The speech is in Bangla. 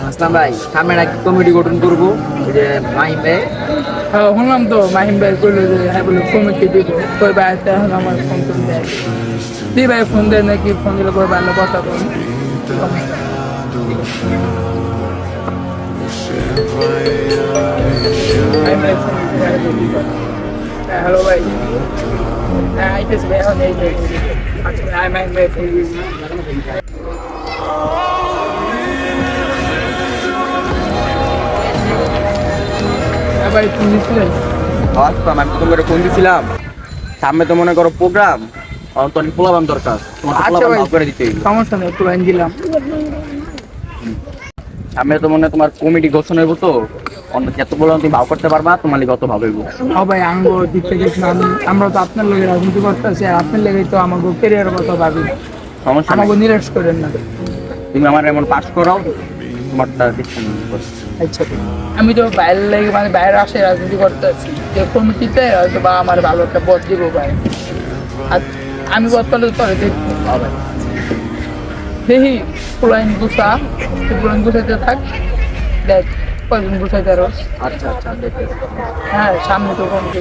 আসলাম ভাই, সামনে নাকি কমিটি গঠন করবো, ওই যে মাহিম ভাই। হ্যাঁ শুনলাম তো মাহিম ভাই বললো যে হ্যাঁ বলে কমিটি দিব। কই ভাই এখন আমার ফোন টোন দেয়, দি ভাই ফোন দেয় নাকি, ফোন দিলে কই ভালো কথা বলুন। হ্যালো ভাই, হ্যাঁ আইতেছি ভাই, এখন এই যে আচ্ছা ভাই মাহিম ভাই ফোন দিয়েছি। হ্যাঁ ভাই ফোন দিয়েছিলেন? আসলাম, আমি তো করে ফোন দিছিলাম। সামনে তো মনে করো প্রোগ্রাম, আমার তো অনেক পোলাবান দরকার, তোমার তো আচ্ছা পোলাবান ভাই ভাগ করে দিতে হইবে। সমস্যা নেই, একটু লাইন দিলাম। সামনে তো মনে হয় তোমার কমিটি গঠন হইব, তো অন্য যত পোলাবান তুমি ভাগ করতে পারবা, তোমার লিগে অত ভাগ হইব। হ্যাঁ ভাই আঙ্গো দিক থেকে আমরা তো আপনার লোকের রাজনীতি করতেছি, আর আপনার লেগেই তো আমাকে ক্যারিয়ার কথা ভাবি, সমস্যা নাই, আমাকে নিরাশ করেন না। তুমি আমার এমন পাস করাও, তোমারটা ডিসিশন করো। আচ্ছা আমি তো বাইরের লেগে মানে বাইরে আসে রাজনীতি করতেছি, যে কমিটিতে হয়তো বা আমার ভালো একটা পদ দিব ভাই। আর আমি বর্তমানে পরে দেখবো ভাই, দেখি পুলাইন গুছা, পুলাইন গুছাইতে থাক, দেখ কয়জন গুছাইতে আরো। আচ্ছা আচ্ছা, দেখো। হ্যাঁ সামনে তো কমিটি